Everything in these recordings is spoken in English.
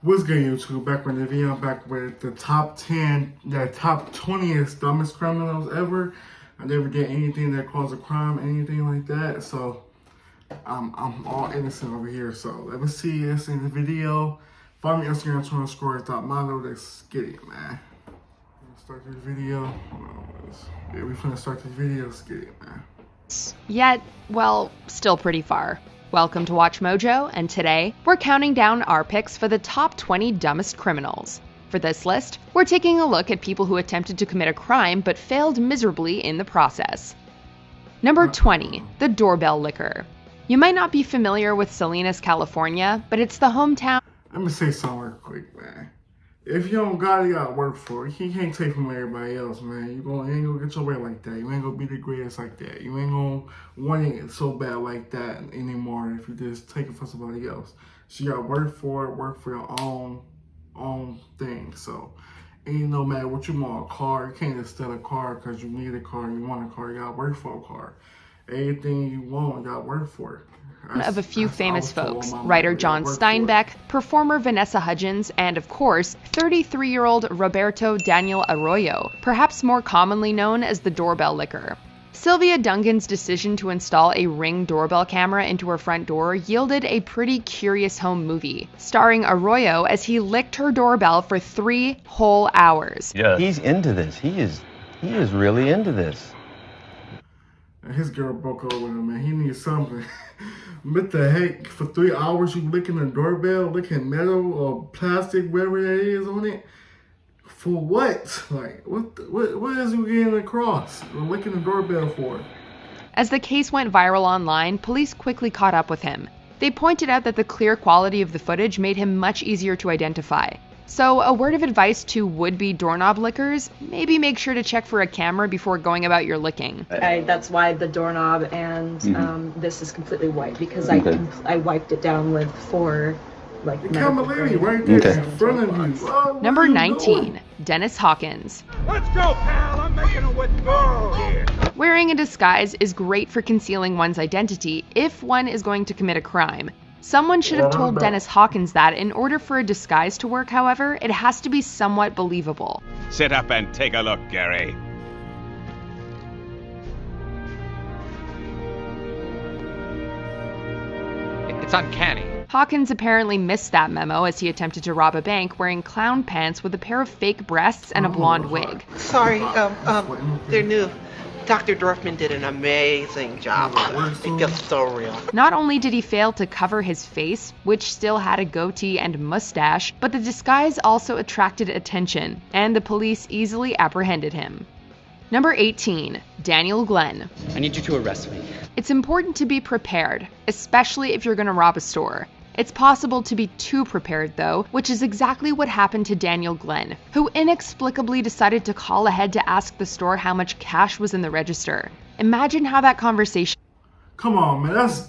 What's good, YouTube? Back with the video, back with the top 10, the top 20th dumbest criminals ever. I never did anything that caused a crime, anything like that. So I'm all innocent over here. So let me see this in the video. Follow me on Instagram, Twitter_Milo. Let's get it, man. Let's start this video. Hold on, yeah, we finna start this video. Let's get it, man. Yet, well, still pretty far. Welcome to Watch Mojo, and today, we're counting down our picks for the top 20 dumbest criminals. For this list, we're taking a look at people who attempted to commit a crime but failed miserably in the process. Number 20, the Doorbell Licker. You might not be familiar with Salinas, California, but it's the hometown. Let me say something real quick, man. If you don't got it, you gotta work for it. You can't take from everybody else, man. You ain't gonna get your way like that. You ain't gonna be the greatest like that. You ain't gonna want it so bad like that anymore if you just take it from somebody else. So you gotta work for it, work for your own thing. So ain't no matter what you want, a car, you can't just steal a car because you need a car, you want a car, you gotta work for a car. Anything you want, you gotta work for it. Of a few famous folks, writer John Steinbeck, performer Vanessa Hudgens, and of course, 33-year-old Roberto Daniel Arroyo, perhaps more commonly known as the Doorbell Licker. Sylvia Dungan's decision to install a Ring doorbell camera into her front door yielded a pretty curious home movie, starring Arroyo as he licked her doorbell for 3 whole hours. Yeah. He's into this. He is really into this. His girl broke up with him, man. He needs something. What the heck? For 3 hours you licking the doorbell, licking metal or plastic, whatever that is on it? For what? Like, what is you getting across? Licking the doorbell for? As the case went viral online, police quickly caught up with him. They pointed out that the clear quality of the footage made him much easier to identify. So a word of advice to would-be doorknob lickers, maybe make sure to check for a camera before going about your licking. That's why the doorknob and this is completely white, because I wiped it down with 4 like the camera lady right there in front of you. Oh, Number 19, Dennis Hawkins. Let's go, pal! I'm making a withdrawal here. Wearing a disguise is great for concealing one's identity if one is going to commit a crime. Someone should have told Dennis Hawkins that in order for a disguise to work, however, it has to be somewhat believable. Sit up and take a look, Gary. It's uncanny. Hawkins apparently missed that memo as he attempted to rob a bank wearing clown pants with a pair of fake breasts and a blonde wig. Sorry, they're new. Dr. Dorfman did an amazing job. It feels so real. Not only did he fail to cover his face, which still had a goatee and mustache, but the disguise also attracted attention, and the police easily apprehended him. Number 18, Daniel Glenn. I need you to arrest me. It's important to be prepared, especially if you're going to rob a store. It's possible to be too prepared, though, which is exactly what happened to Daniel Glenn, who inexplicably decided to call ahead to ask the store how much cash was in the register. Imagine how that conversation... Come on, man. That's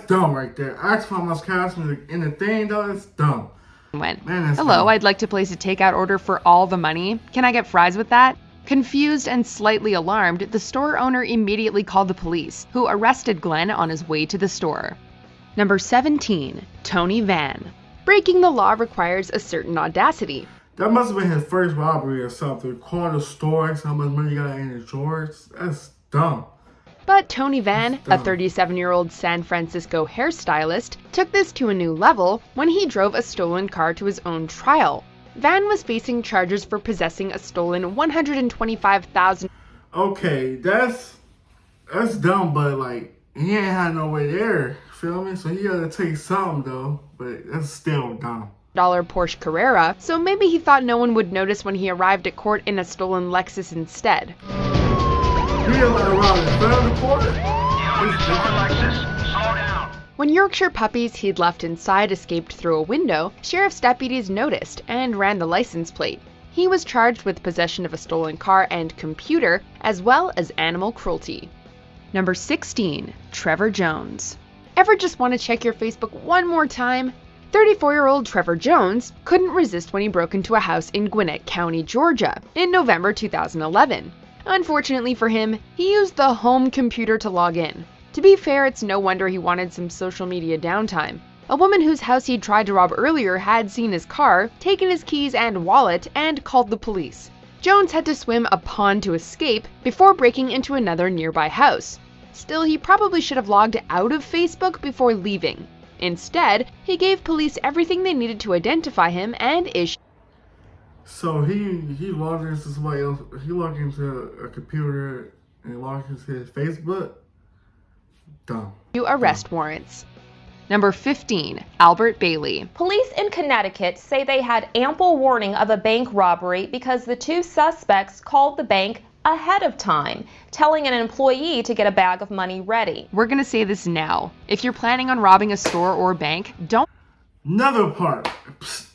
dumb right there. Ask for how much cash in the thing, though. That's dumb. Went. Man, that's Hello, dumb. I'd like to place a takeout order for all the money. Can I get fries with that? Confused and slightly alarmed, the store owner immediately called the police, who arrested Glenn on his way to the store. Number 17, Tony Van. Breaking the law requires a certain audacity. That must have been his first robbery or something. Call the store, how much money you got in the drawers. That's dumb. But Tony Van, a 37-year-old San Francisco hairstylist, took this to a new level when he drove a stolen car to his own trial. Van was facing charges for possessing a stolen $125,000. Okay, that's dumb, but like, he ain't had no way there. Feel me? So he gotta take something though, but that's still dumb. Porsche Carrera, so maybe he thought no one would notice when he arrived at court in a stolen Lexus instead. He didn't let around in front of the court. When Yorkshire puppies he'd left inside escaped through a window, sheriff's deputies noticed and ran the license plate. He was charged with possession of a stolen car and computer, as well as animal cruelty. Number 16, Trevor Jones. Ever just want to check your Facebook one more time? 34-year-old Trevor Jones couldn't resist when he broke into a house in Gwinnett County, Georgia, in November 2011. Unfortunately for him, he used the home computer to log in. To be fair, it's no wonder he wanted some social media downtime. A woman whose house he'd tried to rob earlier had seen his car, taken his keys and wallet, and called the police. Jones had to swim a pond to escape before breaking into another nearby house. Still, he probably should have logged out of Facebook before leaving. Instead, he gave police everything they needed to identify him and issued. So he logged into somebody else. He logged into a computer and logged into his Facebook. Dumb. Arrest warrants. Number 15, Albert Bailey. Police in Connecticut say they had ample warning of a bank robbery because the two suspects called the bank ahead of time, telling an employee to get a bag of money ready. We're gonna say this now. If you're planning on robbing a store or bank, don't. Another part. Psst.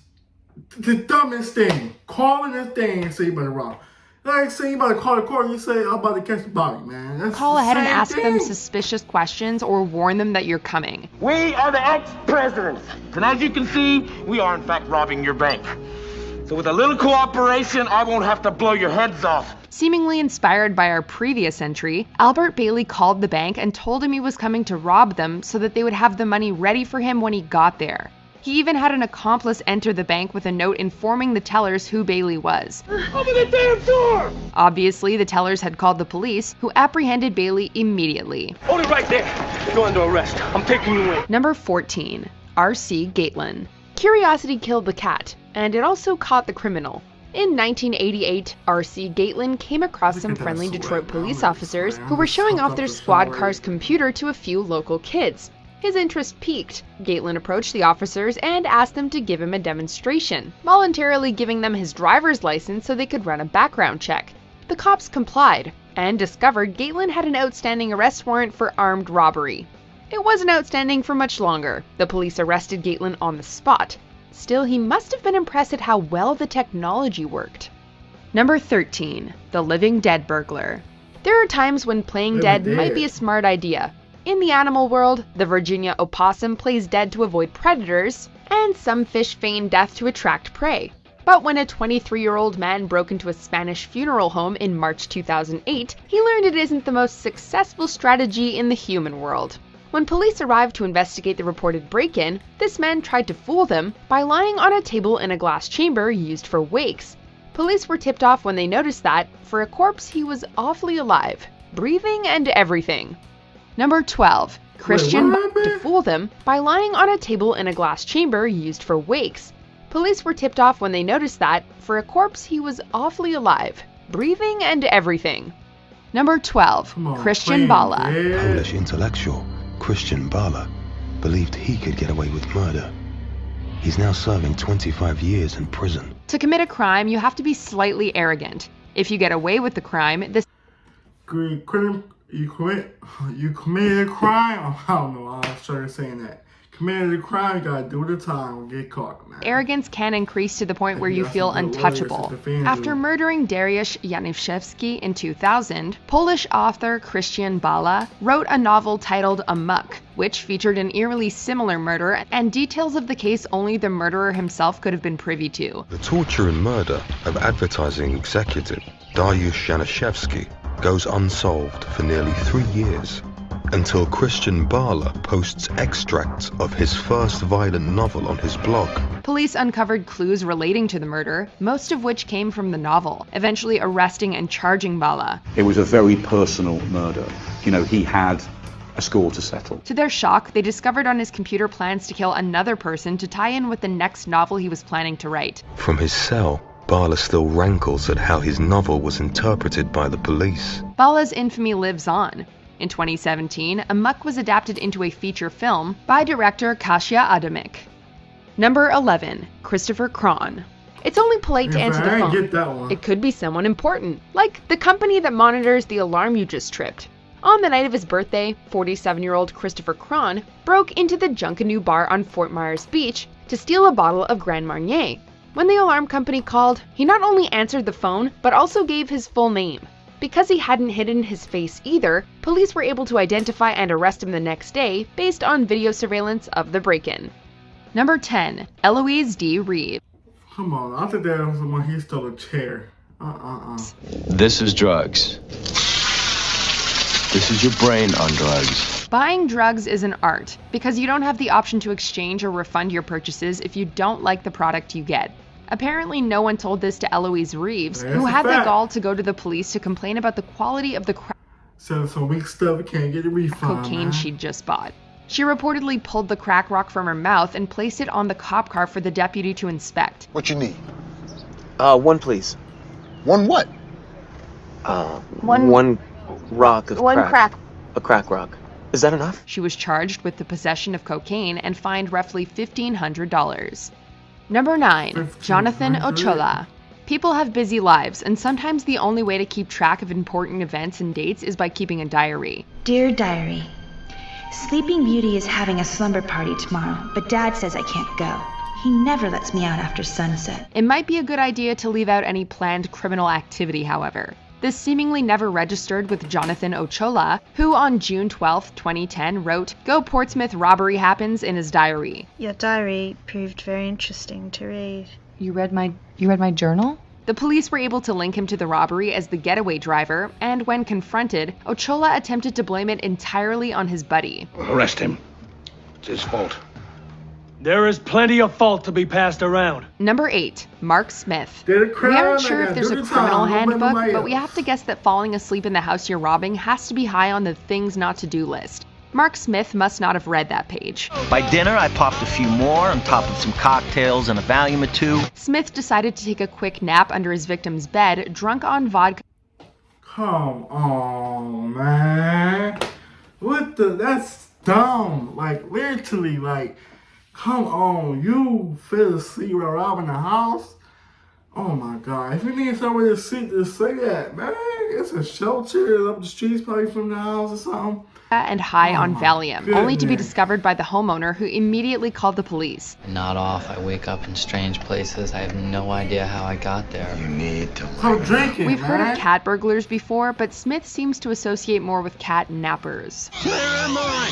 The dumbest thing. Calling this thing and say you better rob. Like, say you about to call the court, you say, I'm about to catch the body, man. That's call ahead and ask them thing. suspicious questions or warn them that you're coming. We are the ex-presidents, and as you can see, we are in fact robbing your bank. So with a little cooperation, I won't have to blow your heads off. Seemingly inspired by our previous entry, Albert Bailey called the bank and told him he was coming to rob them so that they would have the money ready for him when he got there. He even had an accomplice enter the bank with a note informing the tellers who Bailey was. Open the damn door! Obviously, the tellers had called the police, who apprehended Bailey immediately. Hold it right there. You're under arrest. I'm taking you in. Number 14, R.C. Gatelin. Curiosity killed the cat, and it also caught the criminal. In 1988, R.C. Gatelin came across some friendly Detroit police officers who were showing off their squad car's computer to a few local kids. His interest piqued. Gatelin approached the officers and asked them to give him a demonstration, voluntarily giving them his driver's license so they could run a background check. The cops complied, and discovered Gatelin had an outstanding arrest warrant for armed robbery. It wasn't outstanding for much longer. The police arrested Gatelin on the spot. Still, he must have been impressed at how well the technology worked. Number 13, the Living Dead Burglar. There are times when playing dead might be a smart idea. In the animal world, the Virginia opossum plays dead to avoid predators, and some fish feign death to attract prey. But when a 23-year-old man broke into a Spanish funeral home in March 2008, he learned it isn't the most successful strategy in the human world. When police arrived to investigate the reported break-in, this man tried to fool them by lying on a table in a glass chamber used for wakes. Police were tipped off when they noticed that, for a corpse, he was awfully alive, breathing and everything. Number 12, Christian to fool them by lying on a table in a glass chamber used for wakes. Police were tipped off when they noticed that, for a corpse, he was awfully alive, breathing and everything. Number 12, Christian Bala. Polish intellectual Christian Bala believed he could get away with murder. He's now serving 25 years in prison. To commit a crime, you have to be slightly arrogant. If you get away with the crime, this You committed a crime? I don't know, I started saying that. Committed a crime, you gotta do the time and get caught, man. Arrogance can increase to the point where you feel untouchable. After murdering Dariusz Janiszewski in 2000, Polish author Christian Bala wrote a novel titled Amok, which featured an eerily similar murder and details of the case only the murderer himself could have been privy to. The torture and murder of advertising executive Dariusz Janiszewski goes unsolved for nearly 3 years, until Christian Bala posts extracts of his first violent novel on his blog. Police uncovered clues relating to the murder, most of which came from the novel, eventually arresting and charging Bala. It was a very personal murder. You know, he had a score to settle. To their shock, they discovered on his computer plans to kill another person to tie in with the next novel he was planning to write. From his cell, Bala still rankles at how his novel was interpreted by the police. Bala's infamy lives on. In 2017, Amok was adapted into a feature film by director Kasia Adamik. Number 11, Christopher Cron. It's only polite to answer the phone. Get that one. It could be someone important, like the company that monitors the alarm you just tripped. On the night of his birthday, 47-year-old Christopher Cron broke into the Junkanoo bar on Fort Myers Beach to steal a bottle of Grand Marnier. When the alarm company called, he not only answered the phone, but also gave his full name. Because he hadn't hidden his face either, police were able to identify and arrest him the next day based on video surveillance of the break-in. Number 10, Eloise D. Reeve. Come on, I think that was when he stole a chair. This is drugs. This is your brain on drugs. Buying drugs is an art, because you don't have the option to exchange or refund your purchases if you don't like the product you get. Apparently no one told this to Eloise Reeves, who had the gall to go to the police to complain about the quality of the So some weak stuff, can't get a refund. cocaine she'd just bought. She reportedly pulled the crack rock from her mouth and placed it on the cop car for the deputy to inspect. What you need? One please. One what? One rock of crack. A crack rock. Is that enough? She was charged with the possession of cocaine and fined roughly $1,500. Number 9. Jonathan Ochola. People have busy lives, and sometimes the only way to keep track of important events and dates is by keeping a diary. Dear Diary, Sleeping Beauty is having a slumber party tomorrow, but Dad says I can't go. He never lets me out after sunset. It might be a good idea to leave out any planned criminal activity, however. This seemingly never registered with Jonathan Ochola, who on June 12, 2010 wrote, "Go Portsmouth robbery happens" in his diary. Your diary proved very interesting to read. You read my journal? The police were able to link him to the robbery as the getaway driver, and when confronted, Ochola attempted to blame it entirely on his buddy. Arrest him. It's his fault. There is plenty of fault to be passed around. Number 8. Mark Smith. We aren't sure if there's a criminal handbook, but we have to guess that falling asleep in the house you're robbing has to be high on the things not to do list. Mark Smith must not have read that page. By dinner, I popped a few more on top of some cocktails and a Valium or two. Smith decided to take a quick nap under his victim's bed, drunk on vodka. Come on, man. That's dumb. Like, literally, like, come on. You fell asleep while robbing the house? Oh my God. If you need somewhere to sit, just say that, man. It's a shelter up the streets, probably from the house or something. And high on Valium, only to be discovered by the homeowner, who immediately called the police. Not off. I wake up in strange places. I have no idea how I got there. You need to drinking. We've heard of cat burglars before, but Smith seems to associate more with cat nappers. Where am I?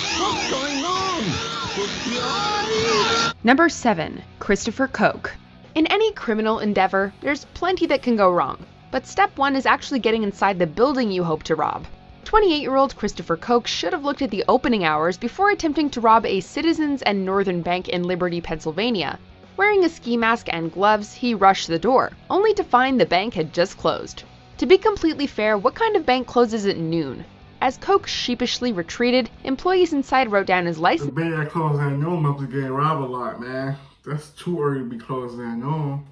What's going on? Number 7. Christopher Koch. In any criminal endeavor, there's plenty that can go wrong. But step 1 is actually getting inside the building you hope to rob. 28-year-old Christopher Koch should have looked at the opening hours before attempting to rob a Citizens and Northern Bank in Liberty, Pennsylvania. Wearing a ski mask and gloves, he rushed the door, only to find the bank had just closed. To be completely fair, what kind of bank closes at noon? As Koch sheepishly retreated, employees inside wrote down his license. The bank that closed at noon must be getting robbed a lot, man. That's too early to be closing at noon.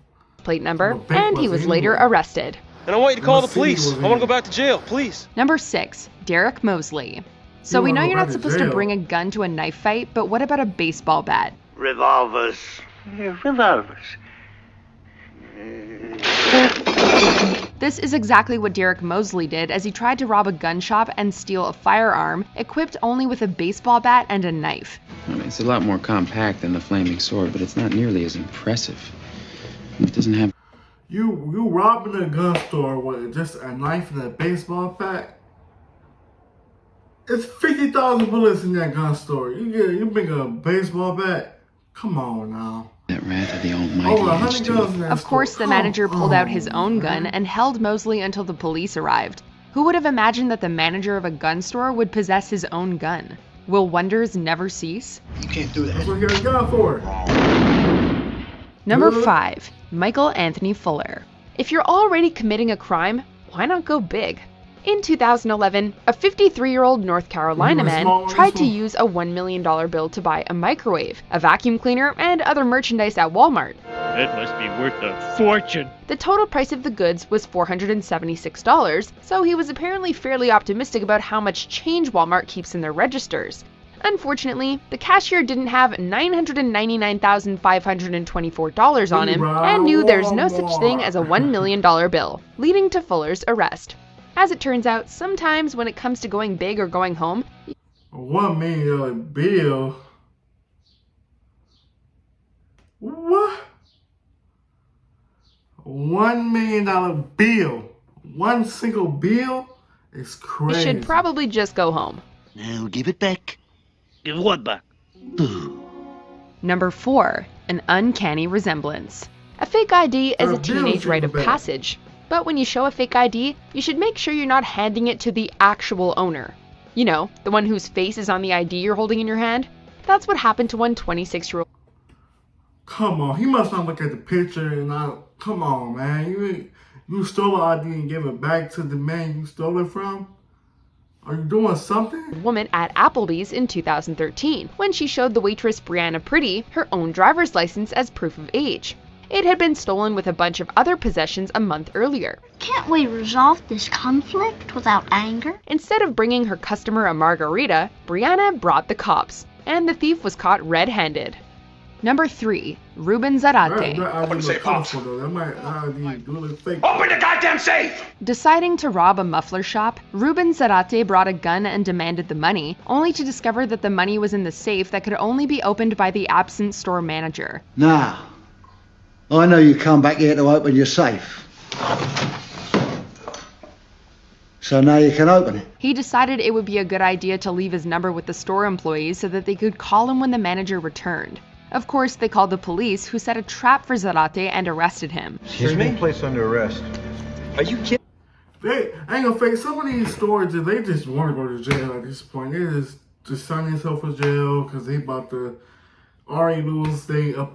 Plate number, and he was later arrested. And I want you to call the police. I want to go back to jail, please. Number 6. Derek Mosley. So we know you're not supposed to bring a gun to a knife fight, but what about a baseball bat? Revolvers. Revolvers. This is exactly what Derek Mosley did as he tried to rob a gun shop and steal a firearm, equipped only with a baseball bat and a knife. It's a lot more compact than the flaming sword, but it's not nearly as impressive. It doesn't have... You robbing a gun store with just a knife and a baseball bat? It's 50,000 bullets in that gun store. You bring a baseball bat? Come on now. That wrath of the Almighty. Of course, the manager pulled out his own gun and held Mosley until the police arrived. Who would have imagined that the manager of a gun store would possess his own gun? Will wonders never cease? You can't do that. That's what you got a gun for. Number 5. Michael Anthony Fuller. If you're already committing a crime, why not go big? In 2011, a 53-year-old North Carolina man tried to use a $1 million bill to buy a microwave, a vacuum cleaner, and other merchandise at Walmart. It must be worth a fortune. The total price of the goods was $476, so he was apparently fairly optimistic about how much change Walmart keeps in their registers. Unfortunately, the cashier didn't have $999,524 on him and knew there's no such thing as a $1 million bill, leading to Fuller's arrest. As it turns out, sometimes when it comes to going big or going home, a $1 million bill? What? $1 million bill? One single bill? It's crazy. you should probably just go home. No, give it back. Give what back? Number 4. An uncanny resemblance. A fake ID is a teenage rite of passage. But when you show a fake ID, you should make sure you're not handing it to the actual owner. You know, the one whose face is on the ID you're holding in your hand? That's what happened to one 26-year-old. Come on, he must not look at the picture and not. Come on, man. You stole the ID and gave it back to the man you stole it from? Are you doing something? Woman at Applebee's in 2013 when she showed the waitress Brianna Pretty her own driver's license as proof of age. It had been stolen with a bunch of other possessions a month earlier. Can't we resolve this conflict without anger? Instead of bringing her customer a margarita, Brianna brought the cops, and the thief was caught red-handed. Number 3. Ruben Zarate. Open the safe, Pops. Open the goddamn safe! Deciding to rob a muffler shop, Ruben Zarate brought a gun and demanded the money, only to discover that the money was in the safe that could only be opened by the absent store manager. Now, I know you come back here to open your safe. So now you can open it. He decided it would be a good idea to leave his number with the store employees so that they could call him when the manager returned. Of course, they called the police, who set a trap for Zarate and arrested him. Excuse me? Placed under arrest. Are you kidding? I ain't gonna fake, some of these stores, they just want to go to jail at this point. They just sign themselves for jail because they about to already lose their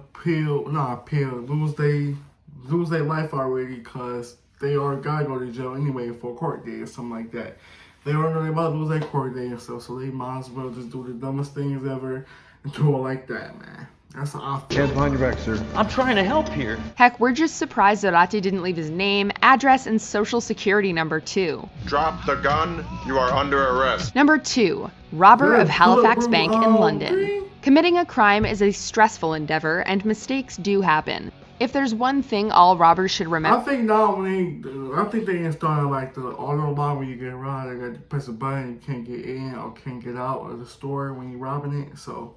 lose their life already because they already gotta go to jail anyway for a court day or something like that. They already know they about to lose their court day and stuff, so they might as well just do the dumbest things ever and do it like that, man. That's an off. Hands behind your back, sir. I'm trying to help here. Heck, we're just surprised Zarate didn't leave his name, address, and social security number too. Drop the gun. You are under arrest. Number 2. Robber of Halifax Bank in London. Committing a crime is a stressful endeavor, and mistakes do happen. If there's one thing all robbers should remember... I think they installed like the auto alarm when you get robbed. They got to press a button, you can't get in or can't get out of the store when you're robbing it, so...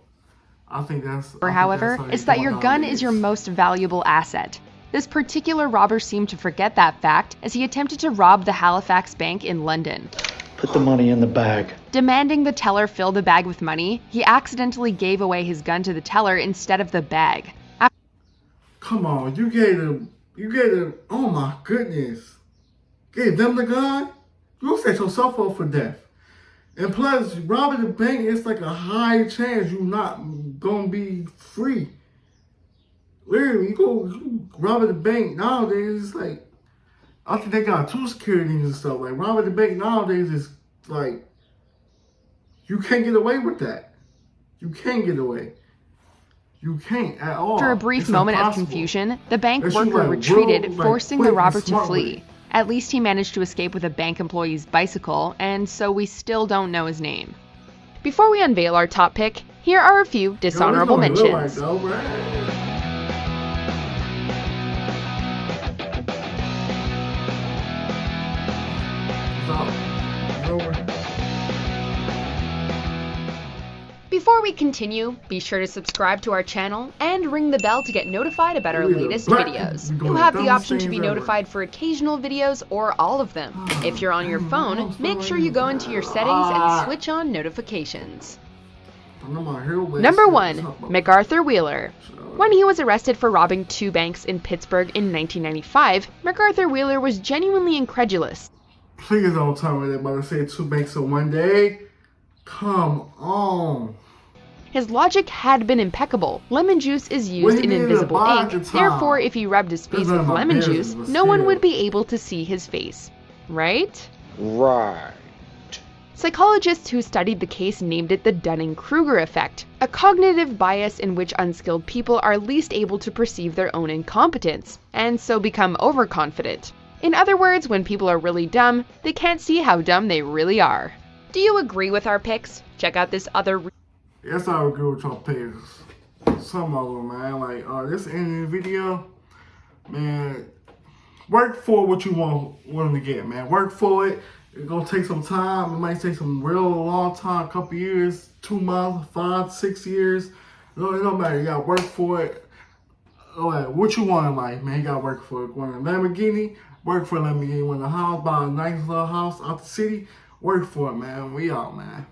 However, is that your gun is your most valuable asset. This particular robber seemed to forget that fact as he attempted to rob the Halifax Bank in London. Put the money in the bag. Demanding the teller fill the bag with money, he accidentally gave away his gun to the teller instead of the bag. Come on, you gave them, oh my goodness. Gave them the gun? You set yourself up for death. And plus, robbing the bank, it's like a high chance you're not gonna be free. Literally, you robbing the bank nowadays, it's like, I think they got 2 securities and stuff. Like, robbing the bank nowadays is like, you can't get away with that. You can't get away. You can't at all. After a brief moment of confusion, the bank worker retreated, forcing the robber to flee. At least he managed to escape with a bank employee's bicycle, and so we still don't know his name. Before we unveil our top pick, here are a few dishonorable mentions. Before we continue, be sure to subscribe to our channel and ring the bell to get notified about our latest videos. You'll have the option to be notified for occasional videos or all of them. If you're on your phone, make sure you go into your settings and switch on notifications. Number 1. MacArthur Wheeler. When he was arrested for robbing 2 banks in Pittsburgh in 1995, MacArthur Wheeler was genuinely incredulous. Please don't tell me they're about to say 2 banks in one day. Come on. His logic had been impeccable. Lemon juice is used in invisible ink, therefore if he rubbed his face with lemon juice, no one would be able to see his face. Right? Right. Psychologists who studied the case named it the Dunning-Kruger effect, a cognitive bias in which unskilled people are least able to perceive their own incompetence, and so become overconfident. In other words, when people are really dumb, they can't see how dumb they really are. Do you agree with our picks? Check out this other... Yes, I agree with your picks. Some of them, man. Like, this ending video, man, work for what you want them to get, man. Work for it. It's going to take some time. It might take some real long time, a couple years, 2 months, 5, 6 years. It don't matter. You got to work for it. What you want in life, man. You got to work for it. Want a Lamborghini? Work for a Lamborghini. Want a house, buy a nice little house out the city? Work for it, man. We out, man.